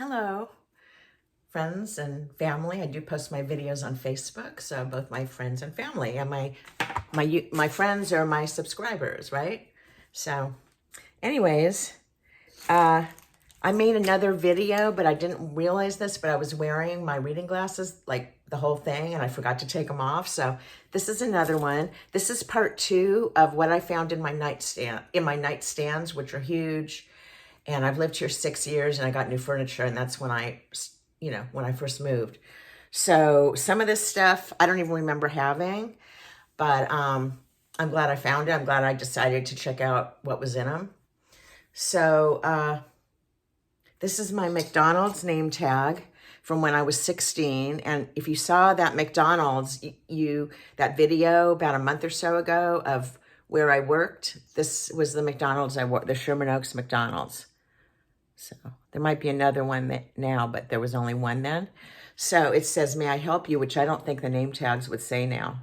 Hello, friends and family. I do post my videos on Facebook, so both my friends and family, and my friends are my subscribers, right? So, anyways, I made another video, but I didn't realize this, but I was wearing my reading glasses, like the whole thing, and I forgot to take them off. So this is another one. This is part 2 of what I found in my nightstands, which are huge. And I've lived here 6 years, and I got new furniture, and that's when when I first moved. So some of this stuff I don't even remember having, but I'm glad I found it. I'm glad I decided to check out what was in them. So this is my McDonald's name tag from when I was 16. And if you saw that McDonald's, that video about a month or so ago of where I worked, this was the McDonald's I worked, the Sherman Oaks McDonald's. So there might be another one now, but there was only one then. So it says, "May I help you?" which I don't think the name tags would say now,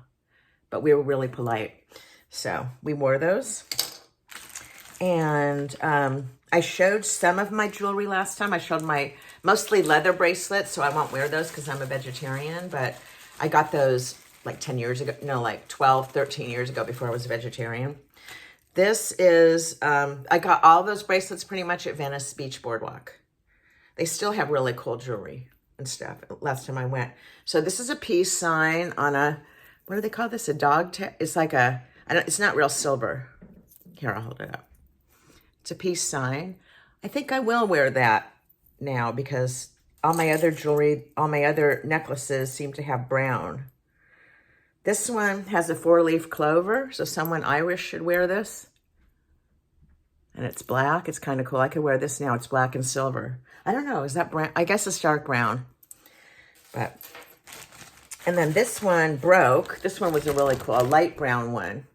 but we were really polite. So we wore those. And I showed some of my jewelry last time. I showed my mostly leather bracelets, so I won't wear those because I'm a vegetarian, but I got those like 10 years ago, no, like 12, 13 years ago before I was a vegetarian. This is, I got all those bracelets pretty much at Venice Beach Boardwalk. They still have really cool jewelry and stuff last time I went. So this is a peace sign on a, what do they call this? A dog tag? It's like it's not real silver. Here, I'll hold it up. It's a peace sign. I think I will wear that now because all my other jewelry, all my other necklaces seem to have brown. This one has a 4-leaf clover, so someone Irish should wear this. And it's black. It's kind of cool. I could wear this now. It's black and silver. I don't know. Is that brown? I guess it's dark brown. And then this one broke. This one was a really cool, a light brown one.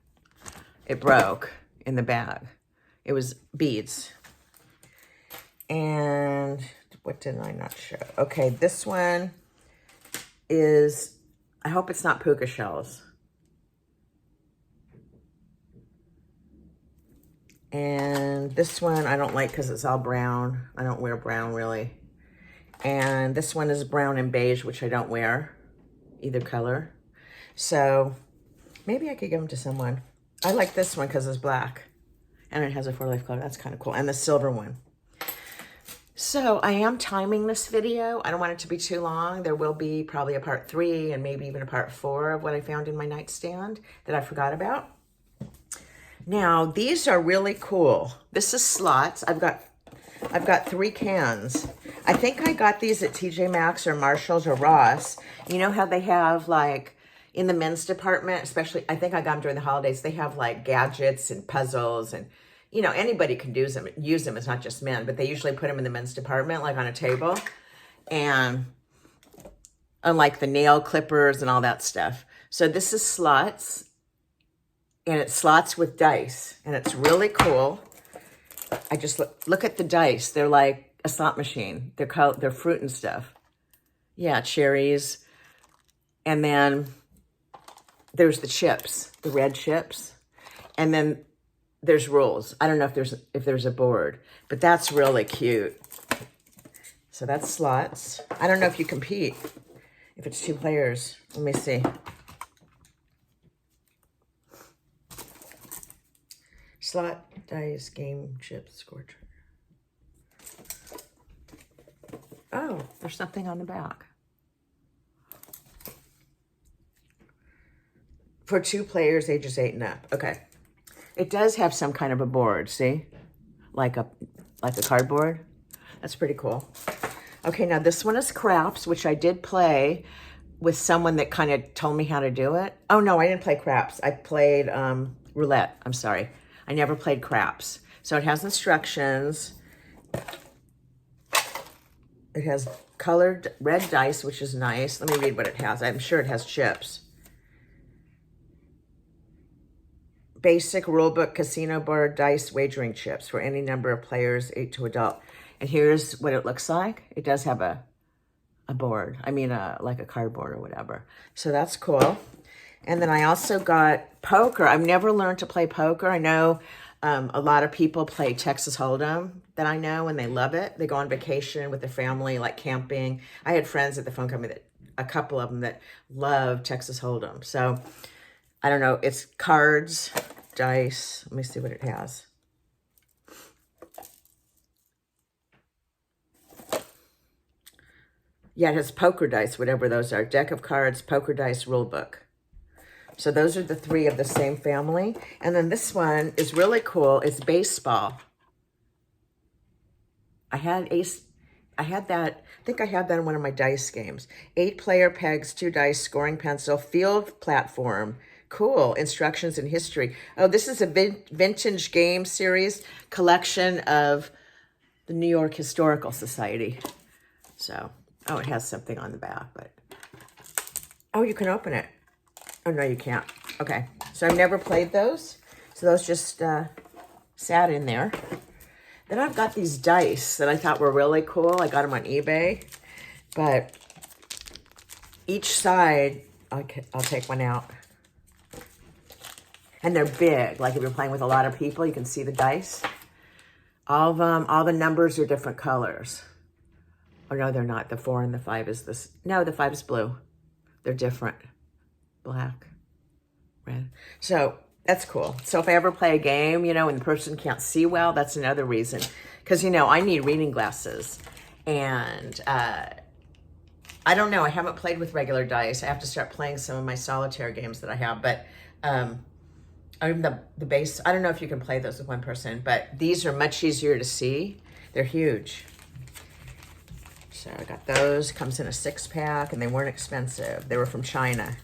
It broke in the bag. It was beads. And what did I not show? Okay, this one is, I hope it's not puka shells. And this one I don't like because it's all brown. I don't wear brown really. And this one is brown and beige, which I don't wear either color. So maybe I could give them to someone. I like this one because it's black. And it has a 4-leaf clover. That's kind of cool. And the silver one. So I am timing this video. I don't want it to be too long. There will be probably a part 3 and maybe even a part 4 of what I found in my nightstand that I forgot about. Now, these are really cool. This is slots. I've got 3 cans. I think I got these at TJ Maxx or Marshall's or Ross. You know how they have like in the men's department, especially, I think I got them during the holidays, they have like gadgets and puzzles and, you know, anybody can use them. It's not just men, but they usually put them in the men's department, like on a table. And unlike the nail clippers and all that stuff. So this is slots. And it's slots with dice. And it's really cool. I just look at the dice. They're like a slot machine. They're fruit and stuff. Yeah, cherries. And then there's the chips, the red chips. And then there's rules. I don't know if there's a board, but that's really cute. So that's slots. I don't know if you compete, if it's 2 players. Let me see. Slot, dice, game, chips, score. Oh, there's something on the back. For 2 players, ages 8 and up. Okay. It does have some kind of a board, see? Like a cardboard. That's pretty cool. Okay, now this one is craps, which I did play with someone that kind of told me how to do it. Oh, no, I didn't play craps. I played roulette. I'm sorry. I never played craps. So it has instructions. It has colored red dice, which is nice. Let me read what it has. I'm sure it has chips. Basic rulebook casino board dice wagering chips for any number of players, 8 to adult. And here's what it looks like. It does have a board. I mean, like a cardboard or whatever. So that's cool. And then I also got poker. I've never learned to play poker. I know A lot of people play Texas Hold'em that I know, and they love it. They go on vacation with their family, like camping. I had friends at the phone company that, a couple of them that love Texas Hold'em. So I don't know. It's cards, dice. Let me see what it has. Yeah, it has poker dice, whatever those are. Deck of cards, poker dice, rule book. So those are the three of the same family. And then this one is really cool. It's baseball. I think I had that in one of my dice games. 8-player pegs, 2 dice, scoring pencil, field platform. Cool. Instructions and history. Oh, this is a vintage game series collection of the New York Historical Society. So, oh, it has something on the back, but, oh, you can open it. Oh, no, you can't. Okay. So I've never played those. So those just sat in there. Then I've got these dice that I thought were really cool. I got them on eBay. But each side, I'll take one out. And they're big. Like if you're playing with a lot of people, you can see the dice. All of them, all the numbers are different colors. Oh, no, they're not. The 4 and the 5 is this. No, the 5 is blue. They're different. Black, red. So that's cool. So if I ever play a game, you know, and the person can't see well, that's another reason. Because, you know, I need reading glasses. And I don't know. I haven't played with regular dice. I have to start playing some of my solitaire games that I have. But the base, I don't know if you can play those with one person. But these are much easier to see. They're huge. So I got those. Comes in a 6-pack, and they weren't expensive. They were from China.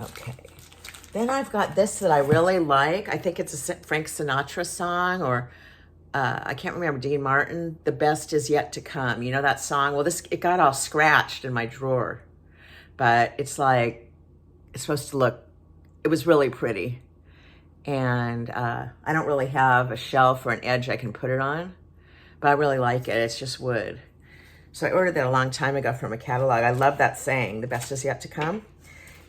Okay. Then I've got this that I really like. I think it's a Frank Sinatra song, or I can't remember, Dean Martin. The Best Is Yet to Come. You know that song? Well, it got all scratched in my drawer. But it's like, it's supposed to look, it was really pretty. And I don't really have a shelf or an edge I can put it on. But I really like it. It's just wood. So I ordered that a long time ago from a catalog. I love that saying, the best is yet to come.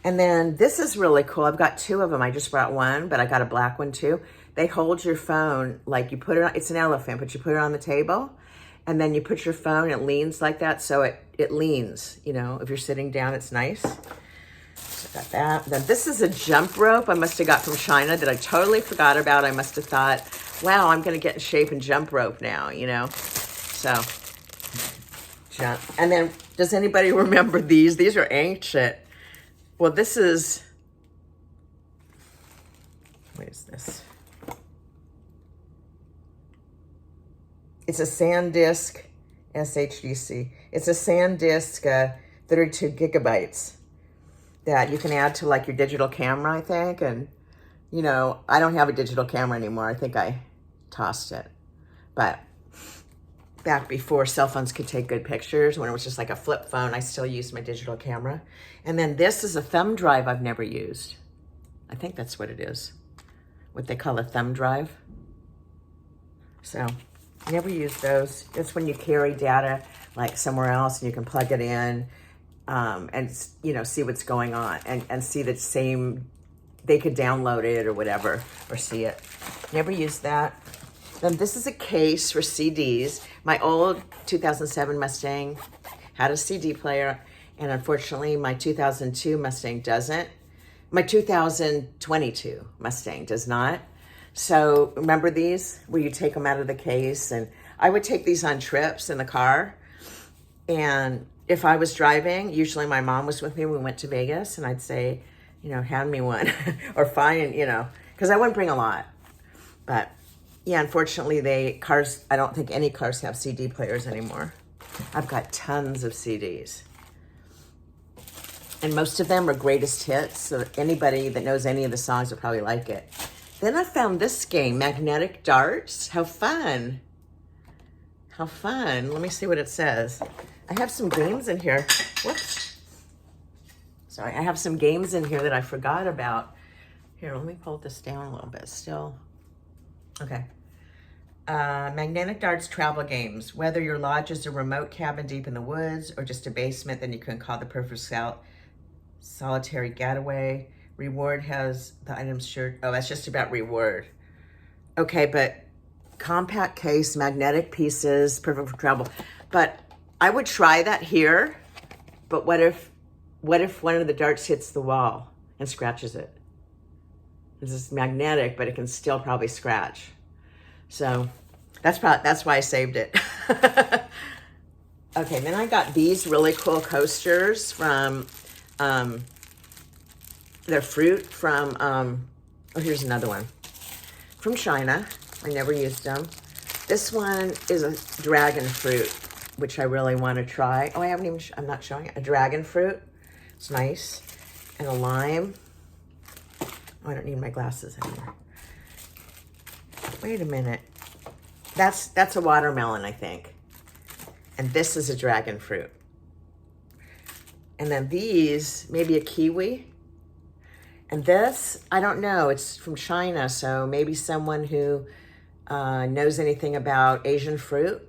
And then this is really cool. I've got 2 of them. I just brought one, but I got a black one too. They hold your phone, like you put it on, it's an elephant, but you put it on the table and then you put your phone, it leans like that. So it leans, you know, if you're sitting down, it's nice. So I got that. Then this is a jump rope I must have got from China that I totally forgot about. I must have thought, wow, I'm going to get in shape and jump rope now, you know? So, jump. And then, does anybody remember these? These are ancient. Well, this is, what is this? It's a SanDisk SHDC. It's a SanDisk 32 gigabytes that you can add to like your digital camera, I think. And, you know, I don't have a digital camera anymore. I think I tossed it. But back before cell phones could take good pictures, when it was just like a flip phone, I still used my digital camera. And then this is a thumb drive I've never used. I think that's what it is. What they call a thumb drive. So, never use those. It's when you carry data like somewhere else and you can plug it in and, you know, see what's going on and see the same, they could download it or whatever, or see it. Never used that. Then this is a case for CDs. My old 2007 Mustang had a CD player, and unfortunately my 2002 Mustang doesn't. My 2022 Mustang does not. So remember these, where you take them out of the case? And I would take these on trips in the car. And if I was driving, usually my mom was with me when we went to Vegas, and I'd say, you know, hand me one or find, you know, because I wouldn't bring a lot. But yeah, unfortunately, I don't think any cars have CD players anymore. I've got tons of CDs. And most of them are greatest hits, so anybody that knows any of the songs will probably like it. Then I found this game, Magnetic Darts. How fun. How fun. Let me see what it says. I have some games in here. Whoops. Sorry, I have some games in here that I forgot about. Here, let me pull this down a little bit still. Okay. Magnetic Darts travel games. Whether your lodge is a remote cabin deep in the woods or just a basement, then you can call the perfect solitary getaway. Reward has the items sure. Oh, that's just about reward. Okay, but compact case, magnetic pieces, perfect for travel. But I would try that here. But what if one of the darts hits the wall and scratches it? This is magnetic, but it can still probably scratch. So that's why I saved it. Okay, then I got these really cool coasters from, they're fruit from, oh, here's another one. From China. I never used them. This one is a dragon fruit, which I really want to try. Oh, I'm not showing it. A dragon fruit. It's nice. And a lime. Oh, I don't need my glasses anymore. Wait a minute. That's a watermelon, I think. And this is a dragon fruit. And then these, maybe a kiwi. And this, I don't know, it's from China, so maybe someone who knows anything about Asian fruit,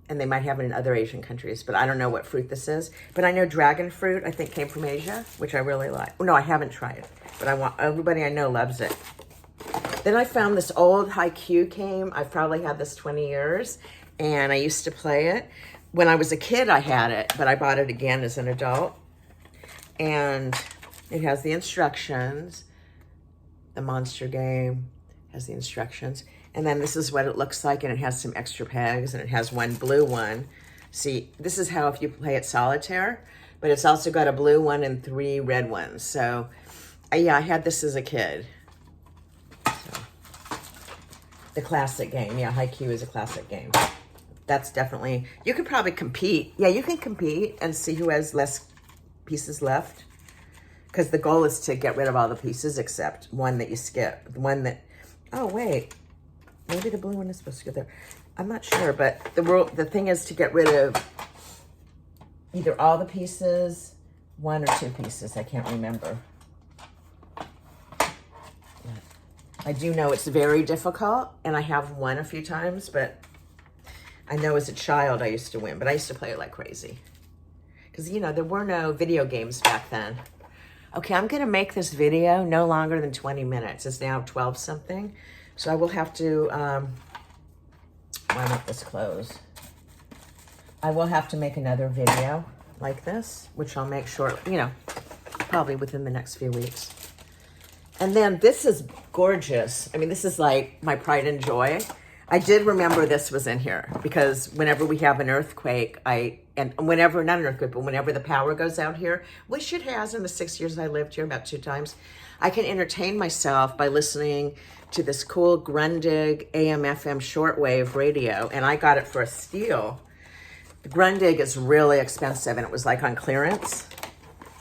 and they might have it in other Asian countries, but I don't know what fruit this is. But I know dragon fruit, I think, came from Asia, which I really like. No, I haven't tried it, but everybody I know loves it. Then I found this old Haiku game. I've probably had this 20 years, and I used to play it. When I was a kid, I had it, but I bought it again as an adult. And it has the instructions. The monster game has the instructions. And then this is what it looks like, and it has some extra pegs, and it has one blue one. See, this is how if you play it solitaire, but it's also got a blue one and 3 red ones. So, yeah, I had this as a kid. So, the classic game. Yeah, Haiku is a classic game. That's definitely, you could probably compete. Yeah, you can compete and see who has less pieces left. Because the goal is to get rid of all the pieces except one that you skip. The one that, oh, wait. Maybe the blue one is supposed to go there. I'm not sure, but the thing is to get rid of either all the pieces, 1 or 2 pieces. I can't remember. I do know it's very difficult, and I have won a few times, but I know as a child I used to win, but I used to play it like crazy. Because, you know, there were no video games back then. Okay, I'm going to make this video no longer than 20 minutes. It's now 12 something. So I will have to, why won't this close? I will have to make another video like this, which I'll make short, you know, probably within the next few weeks. And then this is gorgeous. I mean, this is like my pride and joy. I did remember this was in here because whenever we have an earthquake, whenever the power goes out here, which it has in the 6 years I lived here, about 2 times, I can entertain myself by listening to this cool Grundig AM/FM shortwave radio, and I got it for a steal. The Grundig is really expensive, and it was like on clearance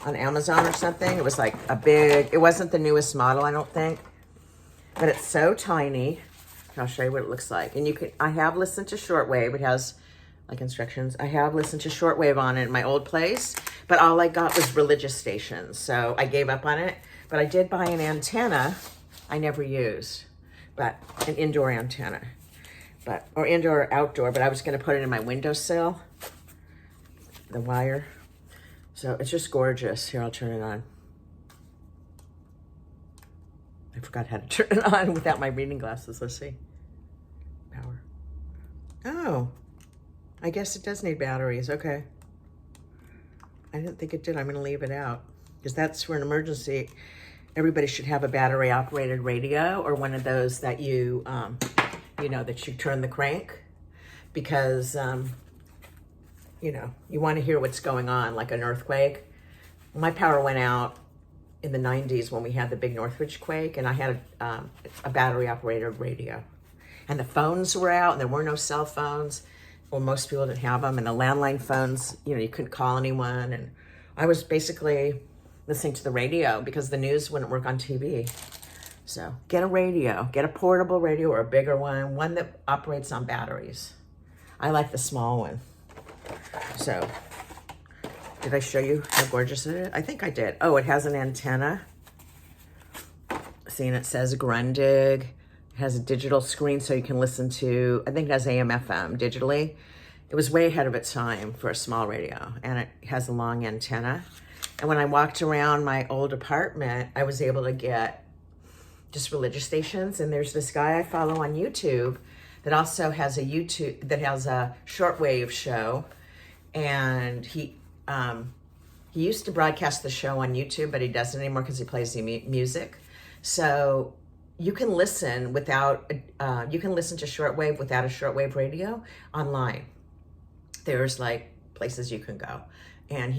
on Amazon or something. It was like it wasn't the newest model, I don't think, but it's so tiny. I'll show you what it looks like. And I have listened to shortwave. It has like instructions. I have listened to shortwave on it in my old place, but all I got was religious stations. So I gave up on it, but I did buy an antenna I never used, but an indoor antenna, or indoor or outdoor, but I was going to put it in my windowsill, the wire. So it's just gorgeous. Here, I'll turn it on. I forgot how to turn it on without my reading glasses. Let's see. Power. Oh, I guess it does need batteries. Okay. I didn't think it did. I'm going to leave it out because that's for an emergency. Everybody should have a battery operated radio or one of those that you know, that you turn the crank because, you know, you want to hear what's going on, like an earthquake. My power went out in the 90s when we had the big Northridge quake, and I had a battery-operated radio. And the phones were out, and there were no cell phones. Well, most people didn't have them, and the landline phones, you know, you couldn't call anyone. And I was basically listening to the radio because the news wouldn't work on TV. So get a radio. Get a portable radio or a bigger one that operates on batteries. I like the small one. So did I show you how gorgeous it is? I think I did. Oh, it has an antenna. See, and it says Grundig. It has a digital screen so you can listen to, I think it has AM/FM digitally. It was way ahead of its time for a small radio, and it has a long antenna. And when I walked around my old apartment, I was able to get just religious stations. And there's this guy I follow on YouTube that also has a shortwave show. And he used to broadcast the show on YouTube, but he doesn't anymore because he plays the music. So you can listen to shortwave without a shortwave radio online. There's like places you can go, and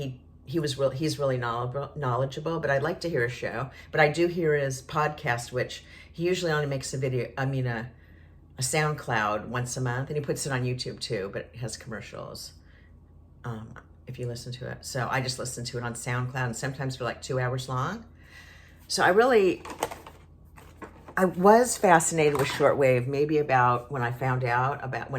he's really knowledgeable. But I'd like to hear a show. But I do hear his podcast, which he usually only makes a SoundCloud once a month, and he puts it on YouTube too. But it has commercials. If you listen to it. So I just listen to it on SoundCloud, and sometimes for like 2 hours long. So I was fascinated with shortwave maybe about when I found out about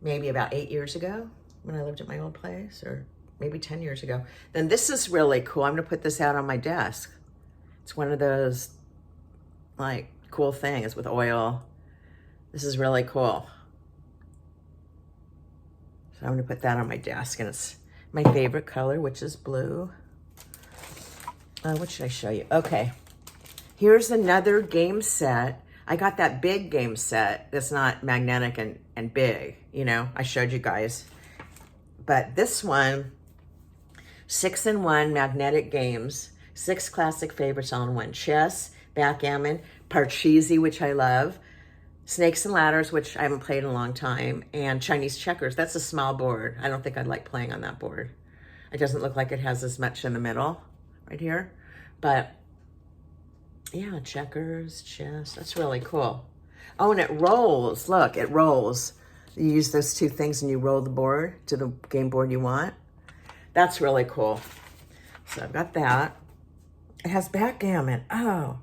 maybe about 8 years ago when I lived at my old place, or maybe 10 years ago. Then this is really cool. I'm gonna put this out on my desk. It's one of those like cool things with oil. This is really cool. So I'm gonna put that on my desk, and it's my favorite color, which is blue. What should I show you? Okay, here's another game set. I got that big game set that's not magnetic and big, you know, I showed you guys. But this one, 6-in-1 magnetic games, 6 classic favorites all in one. Chess, backgammon, Parcheesi, which I love, Snakes and Ladders, which I haven't played in a long time, and Chinese checkers. That's a small board. I don't think I'd like playing on that board. It doesn't look like it has as much in the middle right here. But yeah, checkers, chess, that's really cool. Oh, and it rolls. Look, it rolls. You use those two things and you roll the board to the game board you want. That's really cool. So I've got that. It has backgammon. Oh,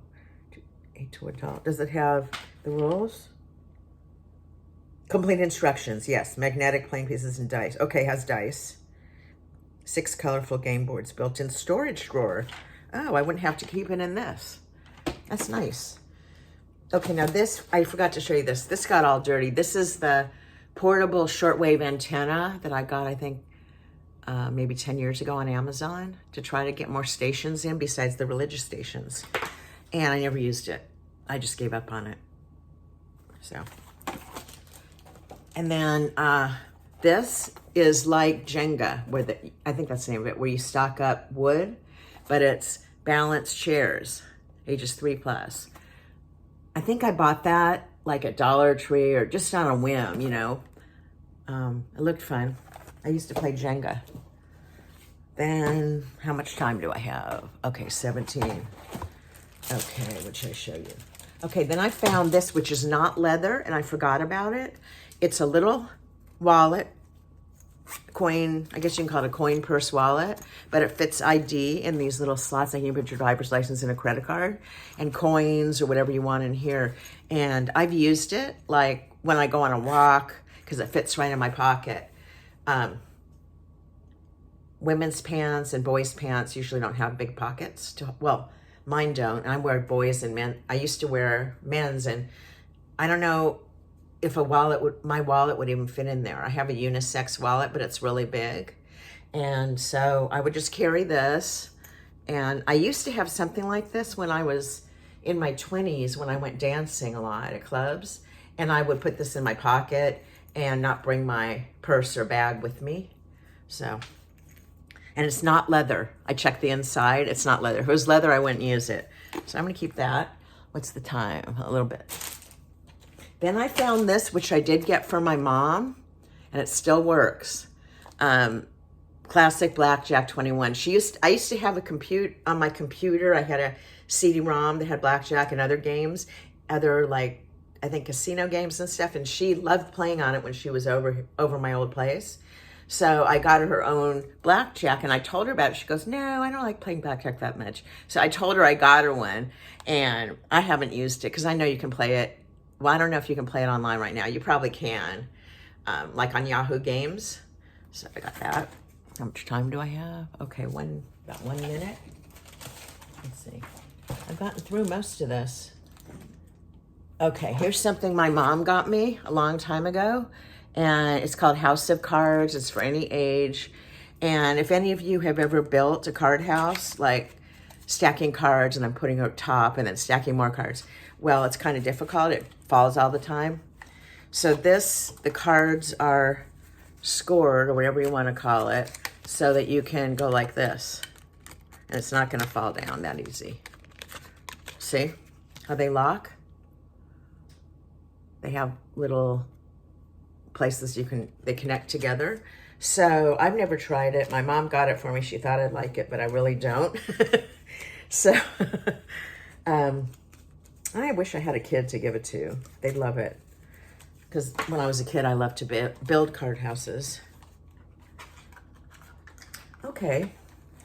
8 to adult. Does it have the rules? Complete instructions, yes. Magnetic playing pieces and dice. Okay, has dice. 6 colorful game boards, built-in storage drawer. Oh, I wouldn't have to keep it in this. That's nice. Okay, now this, I forgot to show you this. This got all dirty. This is the portable shortwave antenna that I got, I think, maybe 10 years ago on Amazon to try to get more stations in besides the religious stations. And I never used it. I just gave up on it. So, and then this is like Jenga, where I think that's the name of it, where you stock up wood, but it's balanced chairs, ages 3+. I think I bought that like at Dollar Tree or just on a whim, you know. It looked fun. I used to play Jenga. Then, how much time do I have? Okay, 17. Okay, what should I show you? Okay, then I found this, which is not leather, and I forgot about it. It's a little wallet, coin, I guess you can call it a coin purse wallet, but it fits ID in these little slots. Like you can put your driver's license and a credit card and coins or whatever you want in here. And I've used it like when I go on a walk because it fits right in my pocket. Women's pants and boys' pants usually don't have big pockets. Well, mine don't. I wear boys and men. I used to wear men's, and I don't know if my wallet would even fit in there. I have a unisex wallet, but it's really big. And so I would just carry this. And I used to have something like this when I was in my 20s, when I went dancing a lot at clubs. And I would put this in my pocket and not bring my purse or bag with me. So, and it's not leather. I checked the inside. It's not leather. If it was leather, I wouldn't use it. So I'm going to keep that. What's the time? A little bit. Then I found this, which I did get for my mom, and it still works. Classic Blackjack 21. I used to have on my computer. I had a CD-ROM that had Blackjack and other games, other like I think casino games and stuff. And she loved playing on it when she was over my old place. So I got her own Blackjack, and I told her about it. She goes, "No, I don't like playing Blackjack that much." So I told her I got her one, and I haven't used it because I know you can play it. Well, I don't know if you can play it online right now. You probably can, like on Yahoo Games. So I got that. How much time do I have? Okay, about 1 minute. Let's see. I've gotten through most of this. Okay, here's something my mom got me a long time ago. And it's called House of Cards. It's for any age. And if any of you have ever built a card house, like stacking cards and then putting a top and then stacking more cards, well, it's kind of difficult. It falls all the time. So the cards are scored, or whatever you want to call it, so that you can go like this. And it's not going to fall down that easy. See how they lock? They have little places they connect together. So I've never tried it. My mom got it for me. She thought I'd like it, but I really don't. So I wish I had a kid to give it to. They'd love it. Because when I was a kid, I loved to build card houses. Okay,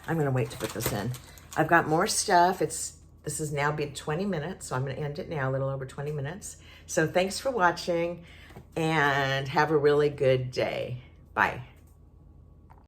I'm gonna wait to put this in. I've got more stuff. This has now been 20 minutes, so I'm gonna end it now, a little over 20 minutes. So thanks for watching, and have a really good day. Bye.